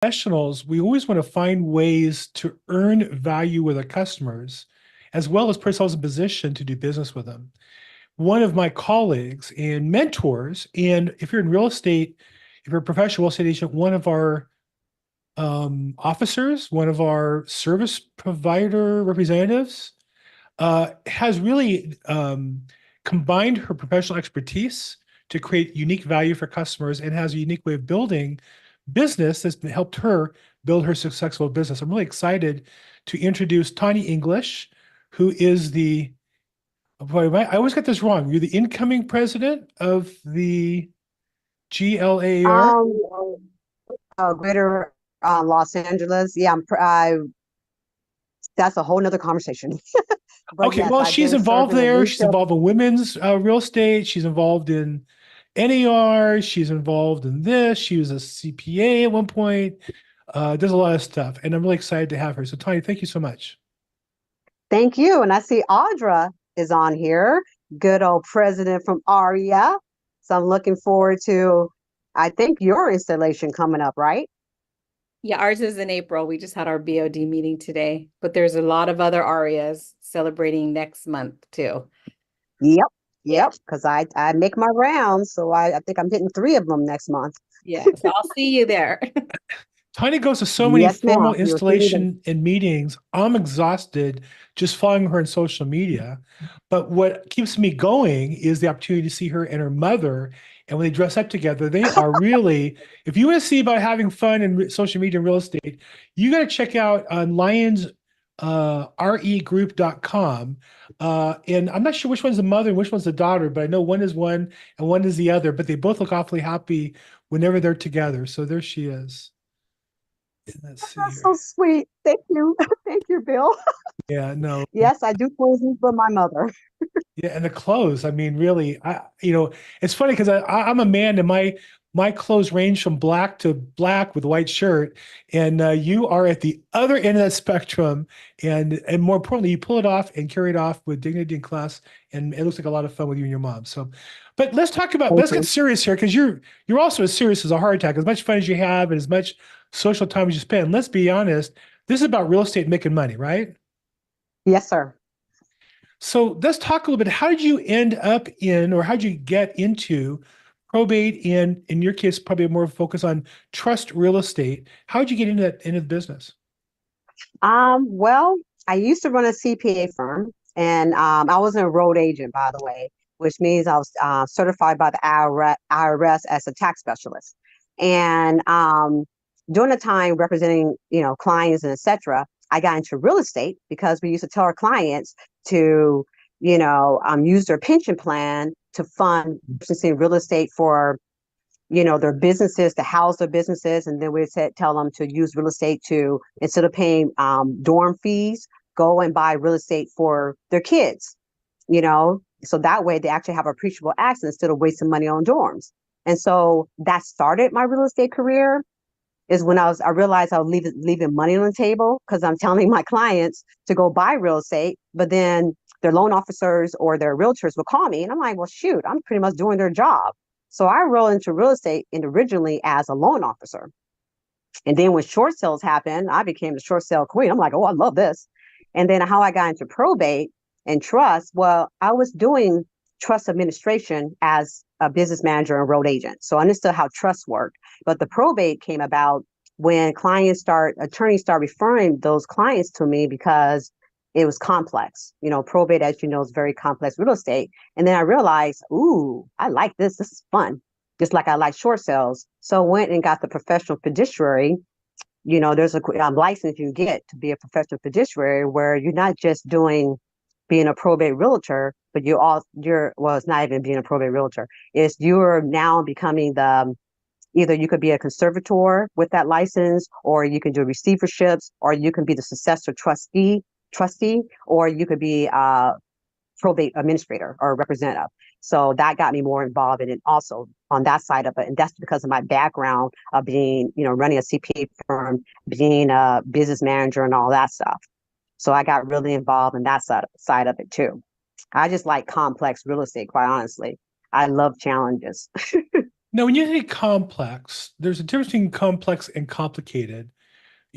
Professionals, we always want to find ways to earn value with our customers, as well as put ourselves in position to do business with them. One of my colleagues and mentors, and if you're in real estate, if you're a professional real estate agent, one of our officers, one of our service provider representatives, has really combined her professional expertise to create unique value for customers and has a unique way of building business that's helped her build her successful business. I'm really excited to introduce Taunee English, who is the, boy, I always get this wrong. You're the incoming president of the GLAR? Um, Greater Los Angeles. Yeah, that's a whole nother conversation. But Okay, yes, well, I've she's been involved serving in there. She's leadership. involved in women's real estate. She's involved in NAR. She's involved in this. She was a CPA at one point. Does a lot of stuff, and I'm really excited to have her. So, Tanya, thank you so much. Thank you. And I see Audra is on here, good old president from ARIA. So I'm looking forward to, I think, your installation coming up, right? Yeah, ours is in April. We just had our BOD meeting today, but there's a lot of other ARIAs celebrating next month too. Yep. Yeah. Yep. Because I make my rounds. So I think I'm hitting three of them next month. Yeah. So I'll see you there. Tanya goes to so many Yes, formal ma'am. You'll see me there. installation and meetings. I'm exhausted just following her on social media. But what keeps me going is the opportunity to see her and her mother. And when they dress up together, they are really, if you want to see about having fun in social media and real estate, you got to check out on Lions regroup.com. And I'm not sure which one's the mother and which one's the daughter, but I know one is one and one is the other, but they both look awfully happy whenever they're together. So there she is. Let's see That's here. so sweet. Thank you. Thank you, Bill. Yeah, no. Yes, I do closings for my mother. Yeah, and the clothes. I mean, really, it's funny because I'm a man and my clothes range from black to black with a white shirt, and you are at the other end of that spectrum, and more importantly, you pull it off and carry it off with dignity and class, and it looks like a lot of fun with you and your mom. So, but Thank let's get you. serious here because you're also as serious as a heart attack. As much fun as you have and as much social time as you spend. Let's be honest, this is about real estate making money, right? Yes, sir. So let's talk a little bit. How did you end up in, or how did you get into probate and in your case, probably more focus on trust real estate? How did you get into the business? Well, I used to run a CPA firm, and I was an enrolled agent, by the way, which means I was certified by the IRS as a tax specialist. And during the time representing, clients and etc., I got into real estate because we used to tell our clients to, use their pension plan to fund purchasing real estate for their businesses, to house their businesses. And then we said, tell them to use real estate to, instead of paying dorm fees, go and buy real estate for their kids, so that way they actually have appreciable access instead of wasting money on dorms. And so that started my real estate career is when I realized I was leaving money on the table because I'm telling my clients to go buy real estate, but then their loan officers or their realtors will call me and I'm like, well, shoot, I'm pretty much doing their job. So I rolled into real estate originally as a loan officer. And then when short sales happened, I became the short sale queen. I'm like, oh, I love this. And then how I got into probate and trust, well, I was doing trust administration as a business manager and road agent. So I understood how trust worked. But the probate came about when attorneys start referring those clients to me because it was complex. Probate, as you know, is very complex real estate. And then I realized, ooh, I like this. This is fun. Just like I like short sales. So I went and got the professional fiduciary. There's a license you get to be a professional fiduciary where you're not just being a probate realtor, but it's not even being a probate realtor. It's you're now becoming either you could be a conservator with that license, or you can do receiverships, or you can be the successor trustee, or you could be a probate administrator or representative. So that got me more involved in it also on that side of it. And that's because of my background of being, running a CPA firm, being a business manager and all that stuff. So I got really involved in that side of it too. I just like complex real estate, quite honestly. I love challenges. Now, when you say complex, there's a difference between complex and complicated.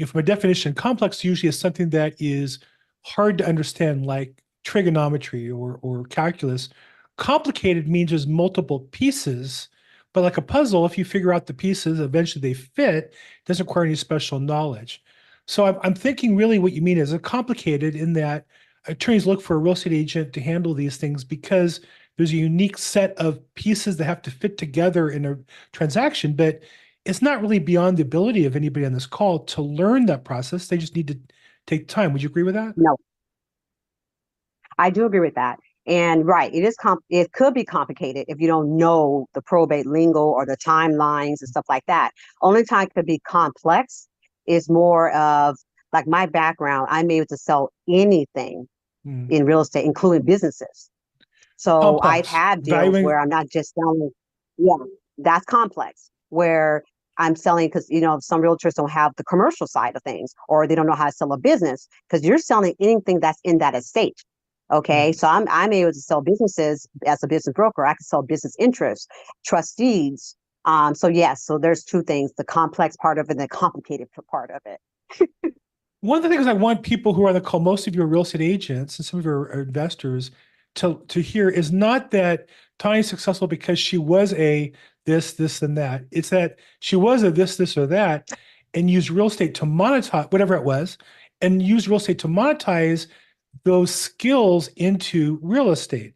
From a definition, complex usually is something that is hard to understand, like trigonometry or calculus. Complicated means there's multiple pieces, but like a puzzle, if you figure out the pieces, eventually they fit, it doesn't require any special knowledge. So I'm thinking really what you mean is a complicated in that attorneys look for a real estate agent to handle these things because there's a unique set of pieces that have to fit together in a transaction, but it's not really beyond the ability of anybody on this call to learn that process. They just need to take time. Would you agree with that? No, I do agree with that. And right, it could be complicated if you don't know the probate lingo or the timelines and stuff like that. Only time it could be complex is more of like my background. I'm able to sell anything Hmm. in real estate, including businesses. So I've Complex. had deals Valuing. where I'm not just selling, yeah, that's complex, where I'm selling because, some realtors don't have the commercial side of things, or they don't know how to sell a business because you're selling anything that's in that estate. Okay. Right. So I'm able to sell businesses as a business broker. I can sell business interests, trustees. So yes, so there's two things, the complex part of it and the complicated part of it. One of the things I want people who are on the call, most of your real estate agents and some of your investors to hear is not that Tawnee's successful because she was a this, and that. It's that she was a this, or that, and used real estate to monetize whatever it was, and use real estate to monetize those skills into real estate.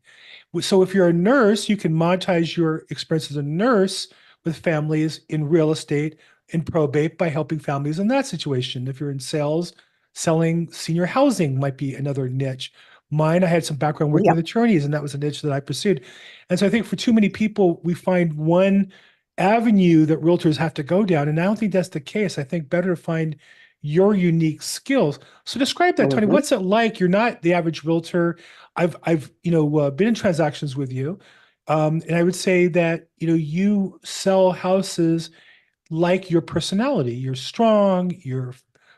So if you're a nurse, you can monetize your experience as a nurse with families in real estate in probate by helping families in that situation. If you're in sales, selling senior housing might be another niche. Mine, I had some background working Yep. with attorneys, and that was a niche that I pursued. And so I think for too many people, we find one avenue that realtors have to go down. And I don't think that's the case. I think better to find your unique skills. So describe that, Tony. Mhm. What's it like? You're not the average realtor. I've been in transactions with you, and I would say that you sell houses like your personality. You're strong. You're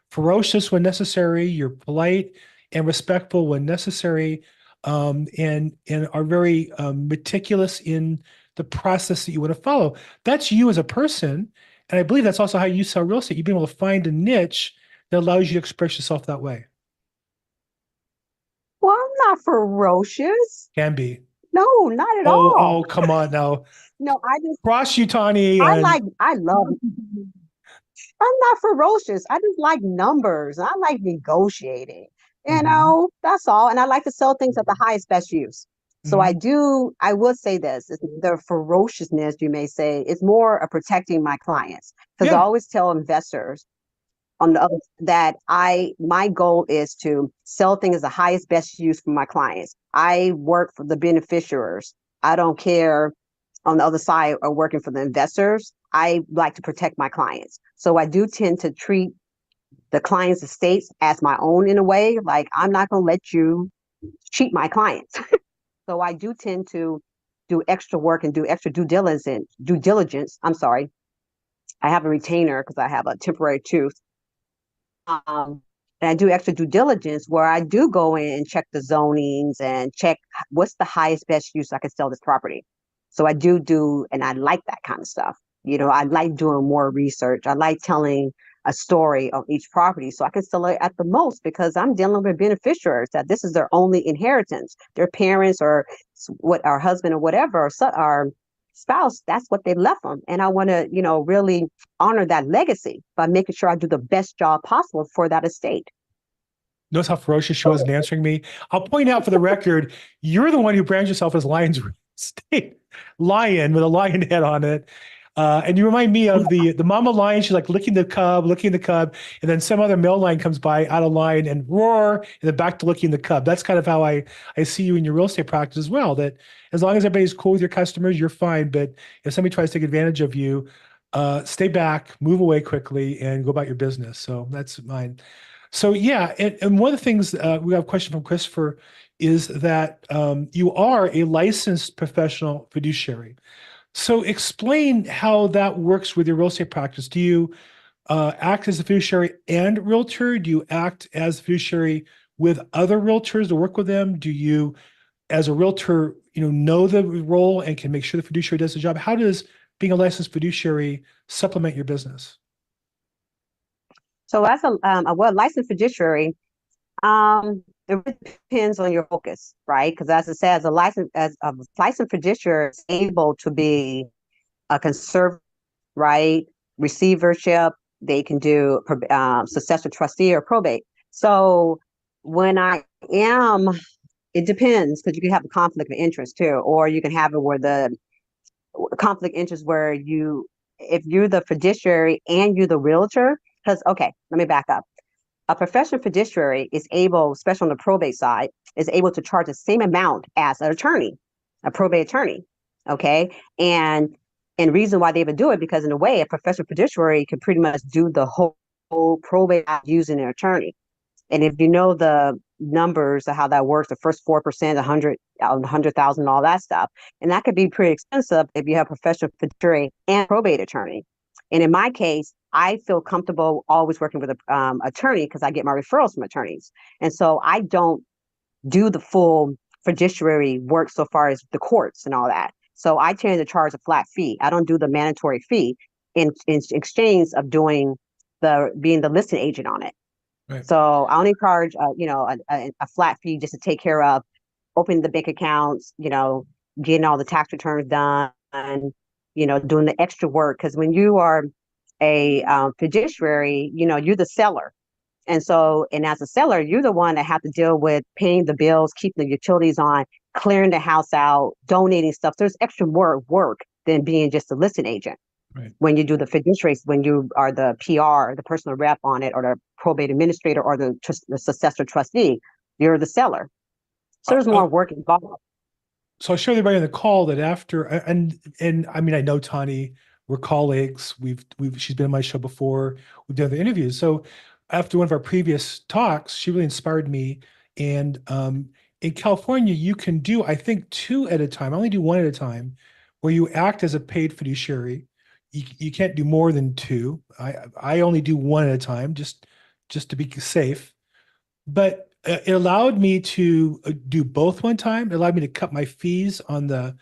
ferocious when necessary. You're polite and respectful when necessary, and are very meticulous in the process that you want to follow. That's you as a person, and I believe that's also how you sell real estate. You've been able to find a niche that allows you to express yourself that way. Well, I'm not ferocious. Can be. No, not at Oh, all. oh, come on now. No, Cross you, Tawny, and I love, I'm not ferocious. I just like numbers. I like negotiating. Mhm. That's all. And I like to sell things at the highest best use. So Mhm. I would say this, the ferociousness, you may say, is more of protecting my clients. Because I Yeah. always tell investors on the other that my goal is to sell things as the highest best use for my clients. I work for the beneficiaries. I don't care on the other side of working for the investors. I like to protect my clients. So I do tend to treat the clients' estates as my own in a way. Like I'm not going to let you cheat my clients. So I do tend to do extra work and do extra due diligence. Due diligence. I'm sorry. I have a retainer because I have a temporary tooth. And I do extra due diligence where I do go in and check the zonings and check what's the highest best use I can sell this property. So I do, and I like that kind of stuff. I like doing more research. I like telling a story of each property so I can sell it at the most because I'm dealing with beneficiaries that this is their only inheritance. Their parents or what our husband or whatever or our spouse, that's what they left them. And I want to, really honor that legacy by making sure I do the best job possible for that estate. Notice how ferocious she was in answering me. I'll point out for the record, you're the one who brands yourself as Lion's Real Estate. Lion with a lion head on it. And you remind me of the mama lion. She's like licking the cub, and then some other male lion comes by out of line and roar, and then back to licking the cub. That's kind of how I see you in your real estate practice as well. That as long as everybody's cool with your customers, you're fine. But if somebody tries to take advantage of you, stay back, move away quickly, and go about your business. So that's mine. So yeah, and one of the things we have a question from Christopher is that you are a licensed professional fiduciary. So explain how that works with your real estate practice. Do you act as a fiduciary and realtor? Do you act as a fiduciary with other realtors to work with them? Do you, as a realtor, know the role and can make sure the fiduciary does the job? How does being a licensed fiduciary supplement your business? So as a well licensed fiduciary, it really depends on your focus, right? Because as I said, as a licensed fiduciary is able to be a conservative, right? Receivership. They can do successor trustee or probate. So when I am, it depends because you can have a conflict of interest too, or you can have it where the conflict of interest where if you're the fiduciary and you're the realtor, because okay, let me back up. A professional fiduciary is able, especially on the probate side, is able to charge the same amount as an attorney, a probate attorney. Okay. And reason why they would do it, because in a way, a professional fiduciary can pretty much do the whole probate using an attorney. And if you know the numbers of how that works, the first 4%, 100,000, all that stuff, and that could be pretty expensive if you have a professional fiduciary and probate attorney. And in my case, I feel comfortable always working with an attorney because I get my referrals from attorneys. And so I don't do the full fiduciary work so far as the courts and all that. So I tend to charge a flat fee. I don't do the mandatory fee in exchange of being the listing agent on it. Right. So I only charge, a flat fee just to take care of opening the bank accounts, getting all the tax returns done, and doing the extra work. Because when you are a fiduciary, you're the seller, and as a seller, you're the one that have to deal with paying the bills, keeping the utilities on, clearing the house out, donating stuff. There's extra more work than being just a listing agent. Right. When you do the fiduciary, when you are the PR, the personal rep on it, or the probate administrator, or the successor trustee, you're the seller. So there's more work involved. So I'll show everybody on the call that after, and I mean, I know Taunee, we're colleagues. She's been on my show before. We've done other interviews. So after one of our previous talks, she really inspired me. And in California, you can do, I think, two at a time. I only do one at a time, where you act as a paid fiduciary. You can't do more than two. I only do one at a time, just to be safe. But it allowed me to do both one time. It allowed me to cut my fees on the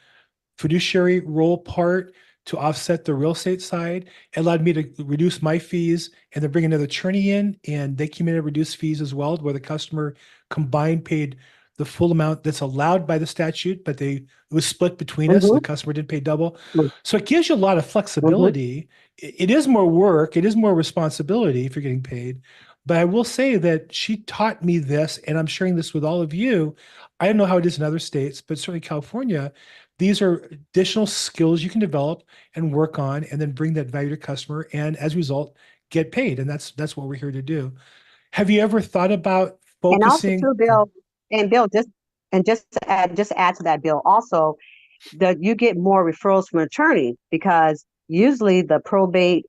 fiduciary role part to offset the real estate side. It allowed me to reduce my fees and then bring another attorney in, and they came in and reduced fees as well, where the customer combined paid the full amount that's allowed by the statute, but it was split between us. So the customer didn't pay double. So it gives you a lot of flexibility. It is more work. It is more responsibility if you're getting paid. But I will say that she taught me this, and I'm sharing this with all of you. I don't know how it is in other states, but certainly California, these are additional skills you can develop and work on, and then bring that value to customer, and as a result, get paid. And that's what we're here to do. Have you ever thought about focusing? And also, too, Bill, just to add to that, Bill, also that you get more referrals from an attorney, because usually the probate,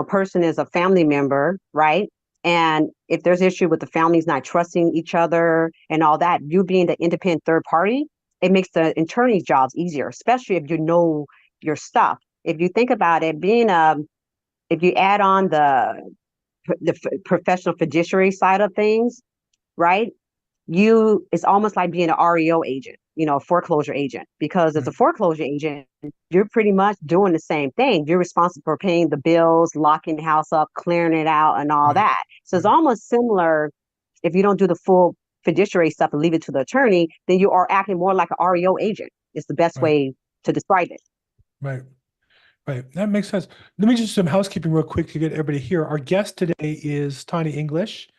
person is a family member, right? And if there's issue with the families not trusting each other and all that, you being the independent third party, it makes the attorney's jobs easier, especially if you know your stuff. If you think about it, if you add on the professional fiduciary side of things, right? It's almost like being an REO agent, a foreclosure agent, because as a foreclosure agent, you're pretty much doing the same thing. You're responsible for paying the bills, locking the house up, clearing it out, and all that. So it's almost similar. If you don't do the full fiduciary stuff and leave it to the attorney, then you are acting more like an REO agent. It's the best way to describe it. Right. Right. That makes sense. Let me just do some housekeeping real quick to get everybody here. Our guest today is Taunee English,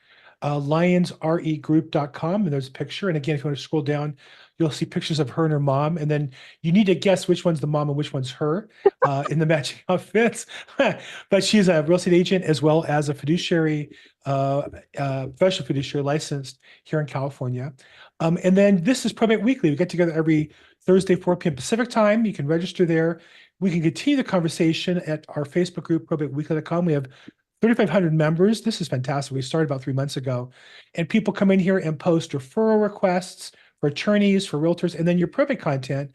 lionsregroup.com, and there's a picture. And again, if you want to scroll down, you'll see pictures of her and her mom. And then you need to guess which one's the mom and which one's her in the matching outfits. But she's a real estate agent as well as a fiduciary, professional fiduciary licensed here in California. And then this is Probate Weekly. We get together every Thursday, 4 p.m. Pacific time. You can register there. We can continue the conversation at our Facebook group, probateweekly.com. We have 3,500 members. This is fantastic. We started about 3 months ago. And people come in here and post referral requests for attorneys, for realtors, and then your probate content.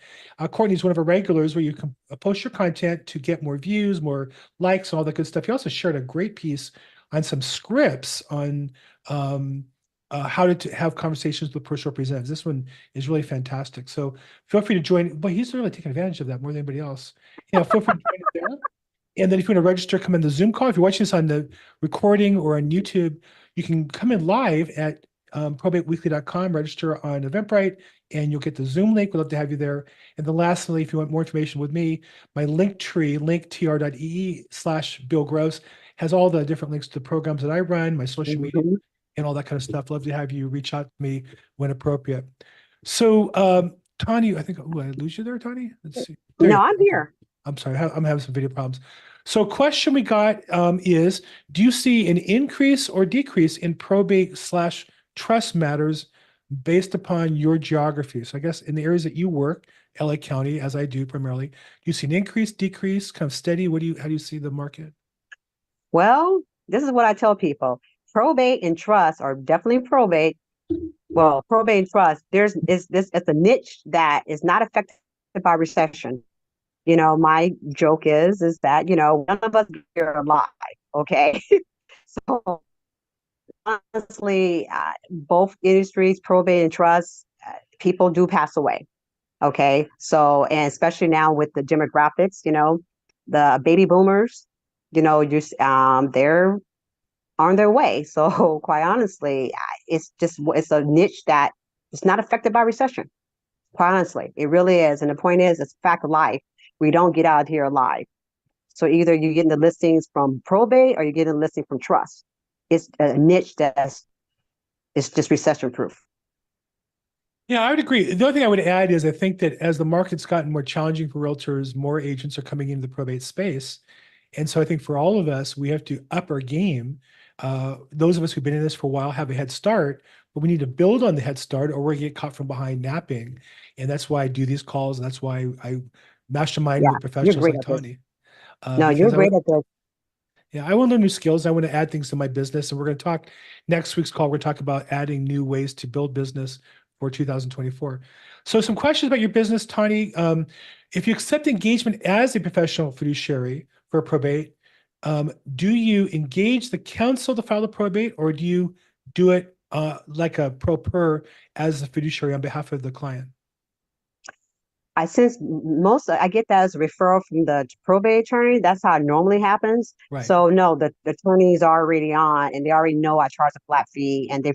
Courtney's one of our regulars where you can post your content to get more views, more likes, and all that good stuff. He also shared a great piece on some scripts on how to have conversations with personal representatives. This one is really fantastic. So feel free to join. But he's really taking advantage of that more than anybody else. Feel free to join it there. And then if you want to register, come in the Zoom call. If you're watching this on the recording or on YouTube, you can come in live at probateweekly.com, register on Eventbrite, and you'll get the Zoom link. We'd love to have you there. And then lastly, if you want more information with me, my link tree, linktr.ee/Bill Gross, has all the different links to the programs that I run, my social media, and all that kind of stuff. Love to have you reach out to me when appropriate. So, Taunee, I think, I lose you there, Taunee? Let's see. There No, you I'm go. here. I'm sorry, I'm having some video problems. So question we got is, do you see an increase or decrease in probate/trust matters based upon your geography? So I guess in the areas that you work, LA County, as I do primarily, do you see an increase, decrease, kind of steady? How do you see the market? Well, this is what I tell people. Probate and trust are definitely probate. Well, probate and trust, it's a niche that is not affected by recession. My joke is that, none of us are alive. Okay. So honestly, both industries, probate and trust, people do pass away. Okay. So, and especially now with the demographics, the baby boomers, they're on their way. So quite honestly, it's a niche that is not affected by recession. Quite honestly, it really is. And the point is, it's a fact of life. We don't get out here alive. So either you're getting the listings from probate or you're getting a listing from trust. It's a niche it's just recession proof. Yeah, I would agree. The only thing I would add is I think that as the market's gotten more challenging for realtors, more agents are coming into the probate space. And so I think for all of us, we have to up our game. Those of us who've been in this for a while have a head start, but we need to build on the head start or we're going to get caught from behind napping. And that's why I do these calls. And that's why I mastermind with professionals like Taunee. No, you're great at this. Yeah, I want to learn new skills. I want to add things to my business. And we're going to talk next week's call. We're going to talk about adding new ways to build business for 2024. So some questions about your business, Taunee. If you accept engagement as a professional fiduciary for probate, do you engage the counsel to file the probate or do you do it like a pro per as a fiduciary on behalf of the client? I get that as a referral from the probate attorney. That's how it normally happens. Right. So no, the attorney's already on and they already know I charge a flat fee and they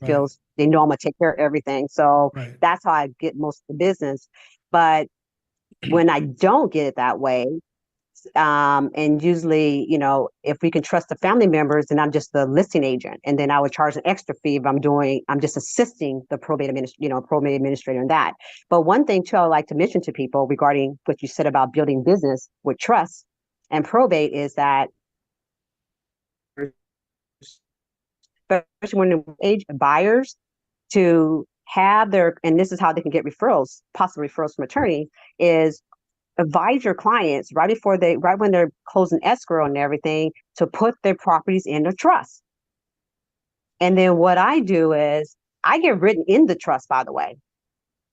know I'm gonna take care of everything. So that's how I get most of the business. But when I don't get it that way, and usually, if we can trust the family members, then I'm just the listing agent. And then I would charge an extra fee if I'm just assisting the probate administrator in that. But one thing too, I would like to mention to people regarding what you said about building business with trust and probate is that, especially when buyers to have and this is how they can get referrals, possible referrals from attorneys, is advise your clients right when they're closing escrow and everything to put their properties in a trust. And then what I do is I get written in the trust, by the way,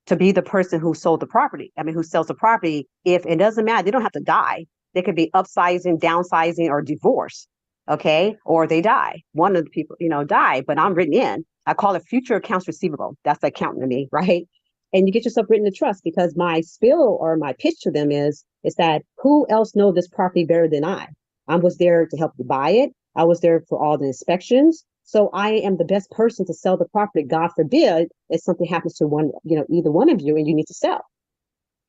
to be the person who sold the property. who sells the property. If it doesn't matter, they don't have to die. They could be upsizing, downsizing, or divorce. Okay. Or they die. One of the people, die, but I'm written in. I call it future accounts receivable. That's the accountant to me, right? And you get yourself written to trust because my spill or my pitch to them is that who else knows this property better than I? I was there to help you buy it. I was there for all the inspections. So I am the best person to sell the property. God forbid if something happens to either one of you and you need to sell.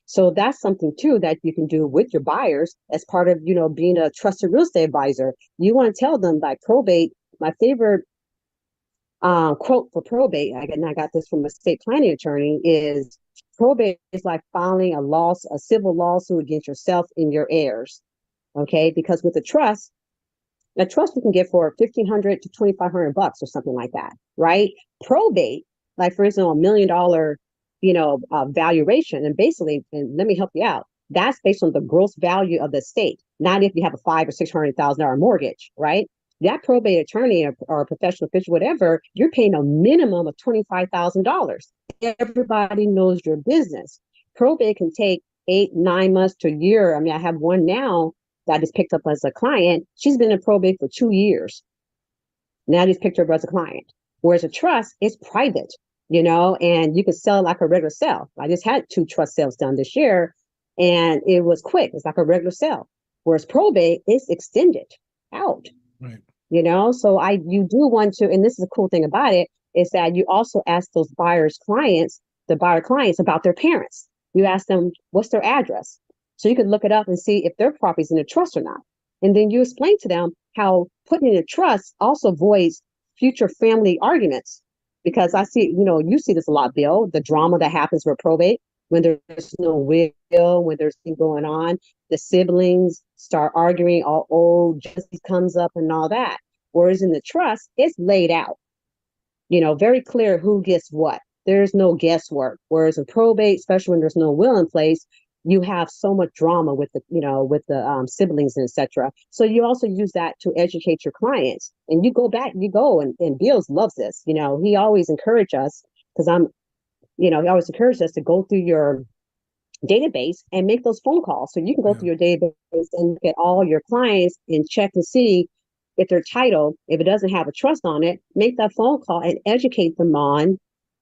So that's something too that you can do with your buyers as part of, being a trusted real estate advisor. You want to tell them like probate, my favorite quote for probate, and I got this from a estate planning attorney, is probate is like filing a civil lawsuit against yourself and your heirs. Okay, because with a trust you can get for $1,500 to $2,500 or something like that, right? Probate, like for instance, $1 million, valuation, and basically, and let me help you out. That's based on the gross value of the estate, not if you have a $500,000 or $600,000 mortgage, right? That probate attorney or a professional official, whatever, you're paying a minimum of $25,000. Everybody knows your business. Probate can take 8, 9 months to a year. I have one now that I just picked up as a client. She's been in probate for 2 years. Now I just picked her up as a client. Whereas a trust is private, and you can sell it like a regular sale. I just had 2 trust sales done this year, and it was quick. It's like a regular sale. Whereas probate is extended out. Right. So you do want to, and this is the cool thing about it, is that you also ask those the buyer clients about their parents. You ask them, what's their address? So you can look it up and see if their property's in a trust or not. And then you explain to them how putting in a trust also avoids future family arguments. Because I see, you see this a lot, Bill, the drama that happens with probate when there's no will, when there's things going on, the siblings start arguing, justice comes up and all that. Whereas in the trust, it's laid out, very clear who gets what. There's no guesswork. Whereas in probate, especially when there's no will in place, you have so much drama with the siblings and etc. So you also use that to educate your clients. And you go, and Bills loves this. He always encouraged us because he always encouraged us to go through your database and make those phone calls. So you can go through your database and look at all your clients and check and see if their title, if it doesn't have a trust on it, make that phone call and educate them on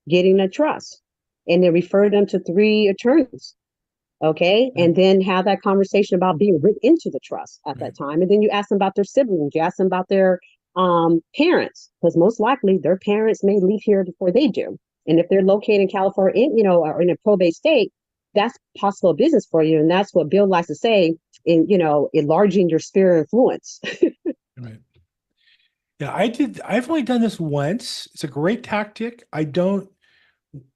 getting a trust. And then refer them to 3 attorneys. Okay. And then have that conversation about being written into the trust at that time. And then you ask them about their siblings, you ask them about their parents, because most likely their parents may leave here before they do. And if they're located in California, or in a probate state, that's possible business for you. And that's what Bill likes to say in, enlarging your sphere of influence. Right. Yeah, I've only done this once. It's a great tactic. I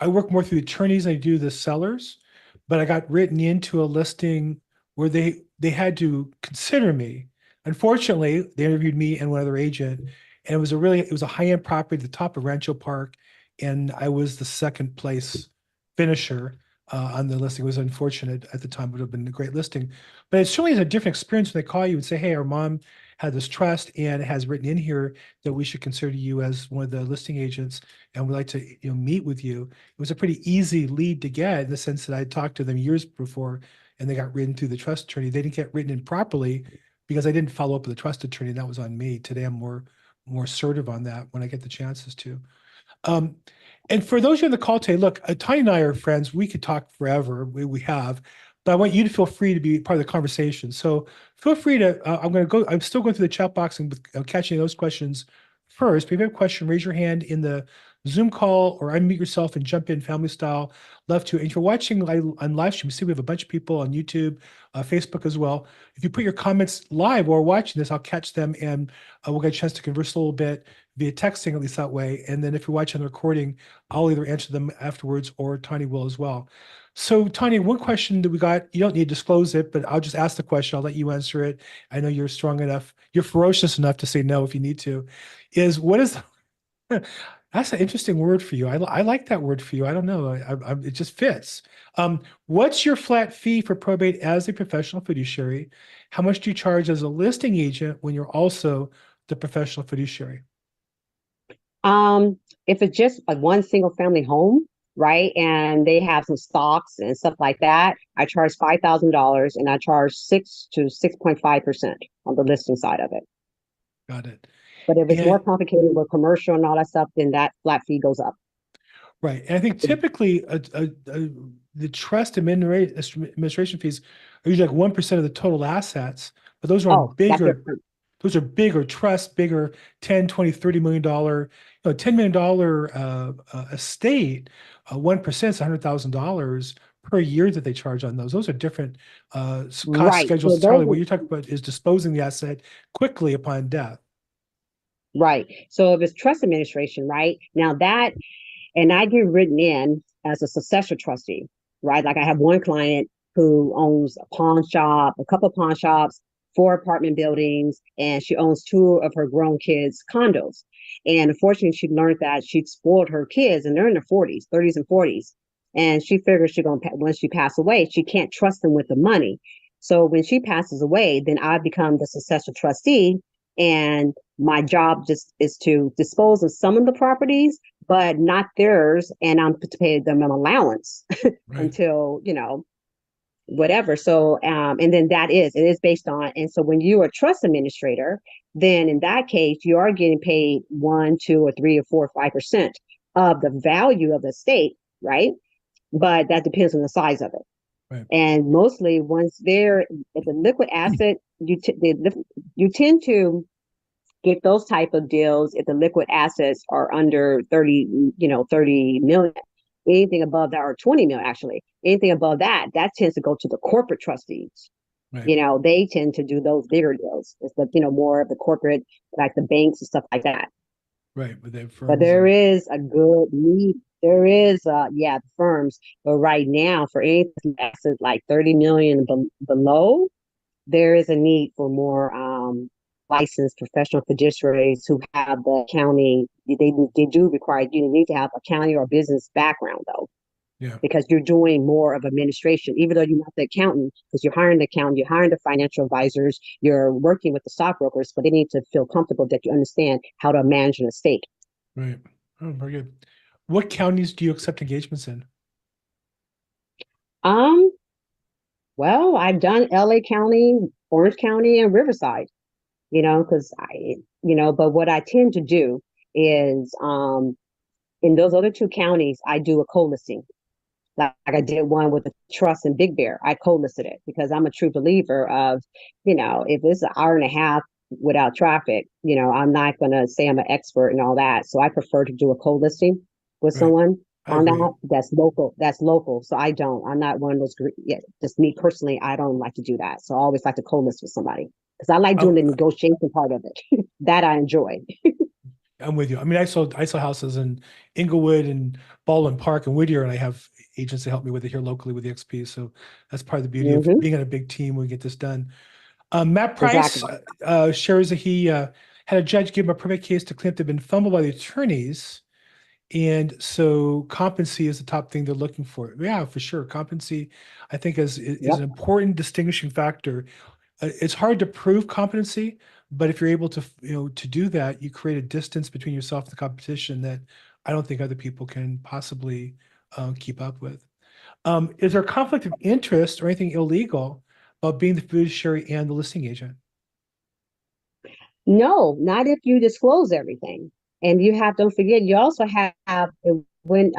work more through the attorneys than I do the sellers, but I got written into a listing where they had to consider me. Unfortunately, they interviewed me and one other agent, and it was a high-end property at the top of Rancho Park, and I was the second place finisher on the listing. It was unfortunate at the time, would have been a great listing. But it certainly is a different experience when they call you and say, hey, our mom had this trust and it has written in here that we should consider you as one of the listing agents and we'd like to meet with you. It was a pretty easy lead to get in the sense that I talked to them years before and they got written through the trust attorney. They didn't get written in properly because I didn't follow up with the trust attorney. That was on me. Today I'm more assertive on that when I get the chances to. And for those of you on the call today, look, Taunee and I are friends. We could talk forever. We have, but I want you to feel free to be part of the conversation. So feel free to, I'm still going through the chat box and catching those questions first. But if you have a question, raise your hand in the Zoom call or unmute yourself and jump in family style. Love to. And if you're watching on live stream, see we have a bunch of people on YouTube, Facebook as well. If you put your comments live or watching this, I'll catch them and we'll get a chance to converse a little bit via texting, at least that way. And then if you're watching the recording, I'll either answer them afterwards or Taunee will as well. So Taunee, one question that we got, you don't need to disclose it, but I'll just ask the question. I'll let you answer it. I know you're strong enough. You're ferocious enough to say no if you need to. That's an interesting word for you. I like that word for you. I don't know. It just fits. What's your flat fee for probate as a professional fiduciary? How much do you charge as a listing agent when you're also the professional fiduciary? If it's just like one single family home, right, and they have some stocks and stuff like that, I charge $5,000 and I charge 6 to 6.5% on the listing side of it. Got it. But if it's more complicated with commercial and all that stuff, then that flat fee goes up. Right. And I think typically the trust administration fees are usually like 1% of the total assets, but those are bigger trusts, bigger 10, 20, $30 million, $10 million estate, 1% is $100,000 per year that they charge on those. Those are different cost schedules. So what you're talking about is disposing the asset quickly upon death. Right. So if it's trust administration, right, now that, and I get written in as a successor trustee, right? Like I have one client who owns a pawn shop, a couple of pawn shops, 4 apartment buildings, and she owns 2 of her grown kids' condos. And unfortunately, she learned that she'd spoiled her kids, and they're in their 30s and 40s. And she figures when she passed away, she can't trust them with the money. So when she passes away, then I become the successor trustee. And my job just is to dispose of some of the properties, but not theirs. And I'm to pay them an allowance until, whatever. So, and then it is based on, and so when you are a trust administrator, then in that case, you are getting paid 1, 2, or 3, or 4, or 5% of the value of the estate, right? But that depends on the size of it. Right. And mostly once they're at the liquid asset, you tend to get those type of deals if the liquid assets are under 30, 30 million. Anything above that, or 20 million actually, anything above that, that tends to go to the corporate trustees. Right. They tend to do those bigger deals. It's the, more of the corporate, like the banks and stuff like that. Right. But But there is a good need. There is, the firms. But right now, for anything assets like 30 million below, there is a need for more licensed professional fiduciaries who have the accounting. They do require, you need to have accounting or business background though, Yeah. because you're doing more of administration, even though you're not the accountant, because you're hiring the accountant, you're hiring the financial advisors, you're working with the stockbrokers, but they need to feel comfortable that you understand how to manage an estate. Right. Oh, very good. What counties do you accept engagements in? Well, I've done LA County, Orange County, and Riverside, because but what I tend to do is, in those other 2 counties, I do a co-listing. Like I did one with the trust in Big Bear. I co-listed it because I'm a true believer of, if it's an hour and a half without traffic, I'm not going to say I'm an expert and all that. So I prefer to do a co-listing with Right. someone I on agree. that. That's local. That's local. So I'm not one of those, just me personally, I don't like to do that. So I always like to co-list with somebody because I like doing the negotiation part of it. That I enjoy. I'm with you. I mean, I sold houses in Inglewood and Baldwin Park and Whittier, and I have agents to help me with it here locally with the XP. So that's part of the beauty of being on a big team. We get this done. Matt Price shares that he had a judge give him a probate case to claim to have been fumbled by the attorneys. And so competency is the top thing they're looking for. Yeah, for sure. Competency, I think, is an important distinguishing factor. It's hard to prove competency, but if you're able to, to do that, you create a distance between yourself and the competition that I don't think other people can possibly keep up with. Is there a conflict of interest or anything illegal about being the fiduciary and the listing agent? No, not if you disclose everything. And don't forget, you also have when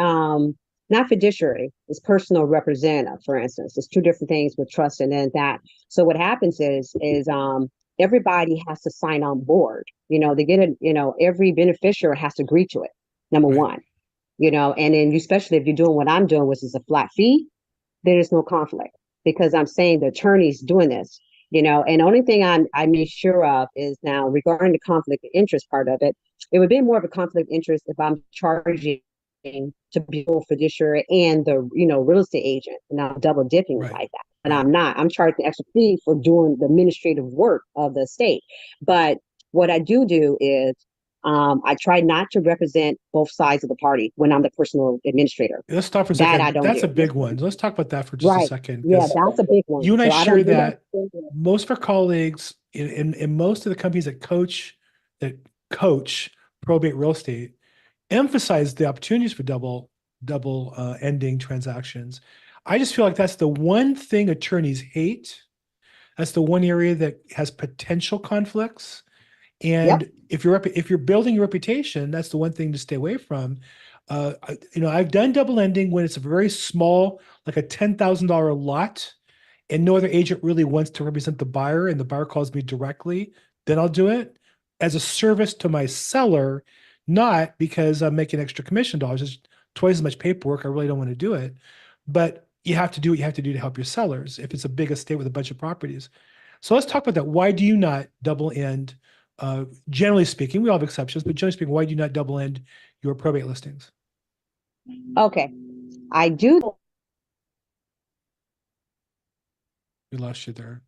not fiduciary, it's personal representative, for instance. It's 2 different things with trust and then that. So what happens is everybody has to sign on board. They get it, every beneficiary has to agree to it, number one. And then especially if you're doing what I'm doing, which is a flat fee, there is no conflict because I'm saying the attorney's doing this. And the only thing I made sure of is now regarding the conflict of interest part of it, it would be more of a conflict of interest if I'm charging to be a fiduciary and the real estate agent, and I'm double dipping like that. And I'm not. I'm charging extra fee for doing the administrative work of the estate. But what I do is I try not to represent both sides of the party when I'm the personal administrator. Let's stop for a second. That I don't That's do. a big one. Let's talk about that for just a second. Yeah, that's a big one. You and I So share don't do that most of our colleagues in most of the companies that coach probate real estate emphasize the opportunities for double ending transactions. I just feel like that's the one thing attorneys hate. That's the one area that has potential conflicts. And if you're building your reputation, that's the one thing to stay away from. I've done double ending when it's a very small, like a $10,000 lot, and no other agent really wants to represent the buyer, and the buyer calls me directly. Then I'll do it as a service to my seller, not because I'm making extra commission dollars. It's twice as much paperwork. I really don't want to do it, but you have to do what you have to do to help your sellers if it's a big estate with a bunch of properties. So let's talk about that. Why do you not double end? Generally speaking, we all have exceptions, but generally speaking, why do you not double end your probate listings? Okay, I do. We lost you there.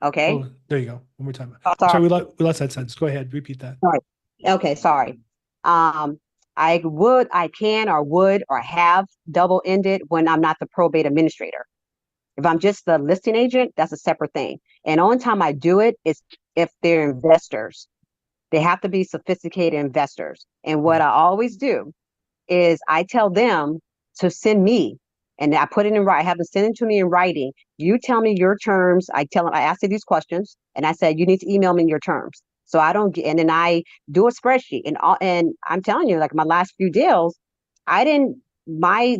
Okay. Oh, there you go. One more time. Oh, Sorry, sorry. we lost that sentence. Go ahead, repeat that. Sorry. Okay, sorry. I can or would or have double ended when I'm not the probate administrator. If I'm just the listing agent, that's a separate thing. And only time I do it is if they're investors. They have to be sophisticated investors. And what I always do is I tell them to send me And I put it in writing. I have them send it to me in writing. You tell me your terms. I ask you these questions, and I said, you need to email me your terms. So I don't get, and then I do a spreadsheet, and I'm telling you, like my last few deals, I didn't, my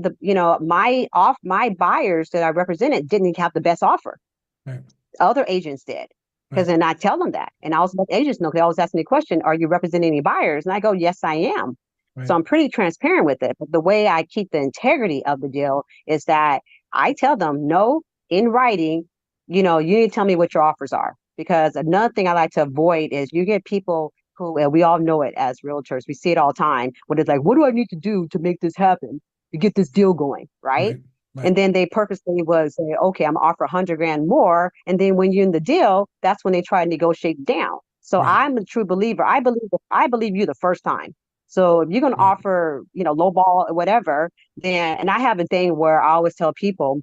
buyers that I represented didn't have the best offer. Right. Other agents did. Because Right. then I tell them that. And I also let agents know, they always ask me the question, are you representing any buyers? And I go, yes, I am. Right. So I'm pretty transparent with it. But the way I keep the integrity of the deal is that I tell them, no, in writing, you need to tell me what your offers are. Because another thing I like to avoid is you get people who, and we all know it as realtors, we see it all the time, when it's like, what do I need to do to make this happen, to get this deal going, right? Right. Right. And then they purposely would say, okay, I'm gonna offer 100 grand more. And then when you're in the deal, that's when they try to negotiate down. So Right. I'm a true believer. I believe you the first time. So if you're gonna Right. offer, low ball or whatever, then, and I have a thing where I always tell people,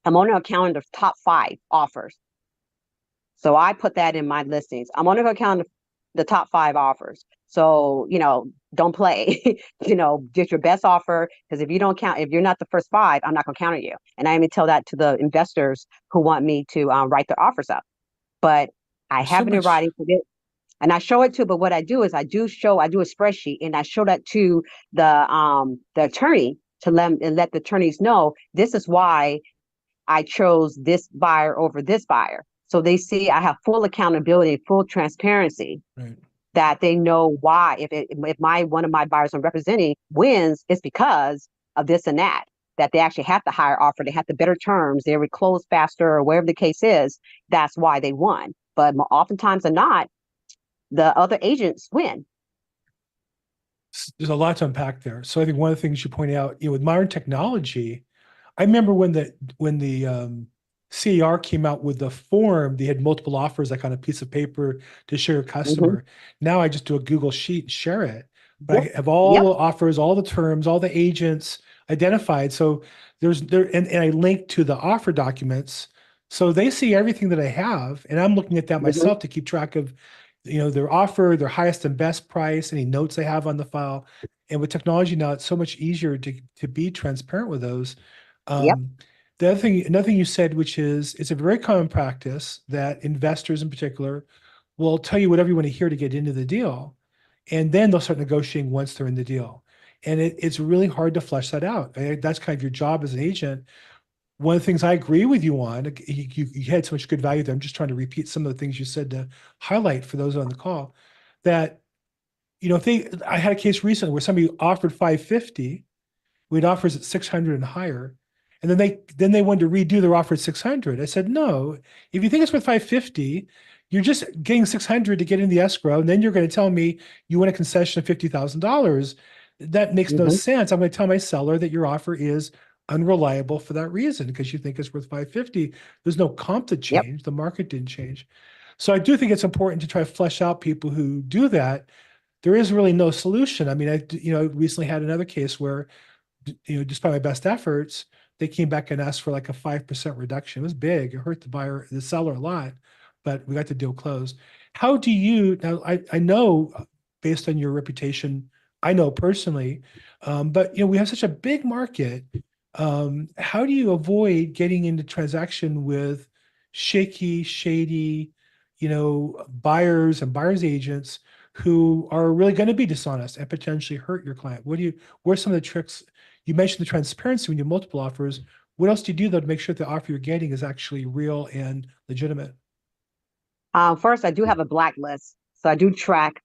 I'm on a calendar of top 5 offers. So I put that in my listings. I'm only going to count the top 5 offers. So, don't play, get your best offer. Because if you're not the first 5, I'm not going to counter you. And I even tell that to the investors who want me to write their offers up. But I There's have so it in much. writing for it. And I show it too. But what I do is I do a spreadsheet, and I show that to the attorney to let the attorneys know this is why I chose this buyer over this buyer. So they see I have full accountability, full transparency, Right. that they know why. If one of my buyers I'm representing wins, it's because of this and that. That they actually have the higher offer, they have the better terms, they would close faster, or whatever the case is. That's why they won. But oftentimes than not, the other agents win. There's a lot to unpack there. So I think one of the things you point out, with modern technology, I remember when the CAR came out with the form, they had multiple offers like on a piece of paper to share your Mm-hmm. customer. Now I just do a Google sheet and share it. But Yep. I have all Yep. the offers, all the terms, all the agents identified. So and I link to the offer documents. So they see everything that I have. And I'm looking at that Mm-hmm. myself to keep track of, their offer, their highest and best price, any notes they have on the file. And with technology now, it's so much easier to be transparent with those. Yep. Um, another thing you said, which is it's a very common practice that investors in particular will tell you whatever you want to hear to get into the deal. And then they'll start negotiating once they're in the deal. And it's really hard to flesh that out. That's kind of your job as an agent. One of the things I agree with you on, you had so much good value there. I'm just trying to repeat some of the things you said to highlight for those on the call that, I had a case recently where somebody offered 550, we'd offers at 600 and higher. And then they wanted to redo their offer at 600. I said, no, if you think it's worth 550, you're just getting 600 to get in the escrow. And then you're going to tell me you want a concession of $50,000. That makes no Mm-hmm. sense. I'm going to tell my seller that your offer is unreliable for that reason, because you think it's worth 550. There's no comp to Yep. change. The market didn't change. So I do think it's important to try to flesh out people who do that. There is really no solution. I mean, I recently had another case where, despite my best efforts, they came back and asked for like a 5% reduction. It was big. It hurt the seller a lot, but we got the deal closed. How do you, now I know based on your reputation, I know personally, but we have such a big market. How do you avoid getting into transaction with shaky, shady, buyers and buyers agents who are really going to be dishonest and potentially hurt your client? What are some of the tricks? You mentioned the transparency when you have multiple offers. What else do you do though to make sure the offer you're getting is actually real and legitimate? First, I do have a blacklist, so I do track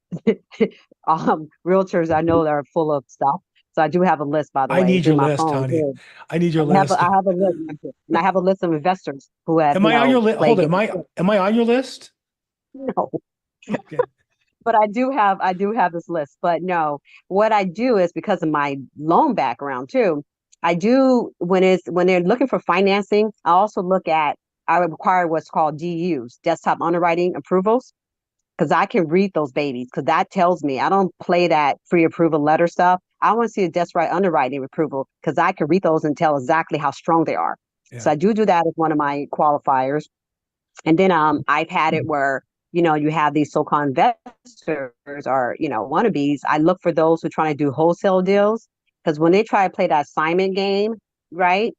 realtors I know that are full of stuff. So I do have a list, by the I way. need It's in your my list, phone Taunee. too. I need your I have a, list. I have a list, and I have a list of investors who have, Am I on your list? played Hold it. games. Am I on your list? No, Okay. but I do have this list. But no, what I do is, because of my loan background too, I do, when they're looking for financing, I require what's called DUs, desktop underwriting approvals, because I can read those babies, because that tells me, I don't play that pre-approval letter stuff. I want to see a desk right underwriting approval, because I can read those and tell exactly how strong they are. So Yeah. I do that as one of my qualifiers. And then I've had it where, you have these so-called investors, or, wannabes. I look for those who are trying to do wholesale deals, because when they try to play that assignment game, right?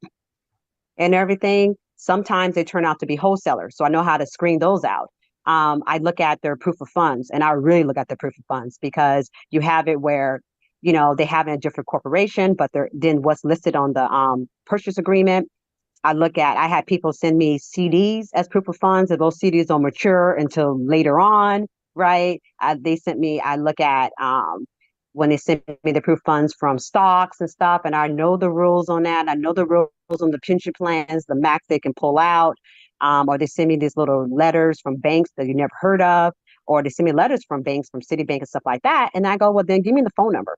and everything, sometimes they turn out to be wholesalers. So I know how to screen those out. I look at their proof of funds, and I really look at the proof of funds, because you have it where, they have it in a different corporation, but they're then what's listed on the purchase agreement. I had people send me CDs as proof of funds, and those CDs don't mature until later on, right? I look at when they send me the proof funds from stocks and stuff, and I know the rules on that. I know the rules on the pension plans, the max they can pull out, or they send me these little letters from banks that you never heard of, or they send me letters from banks, from Citibank and stuff like that. And I go, well, then give me the phone number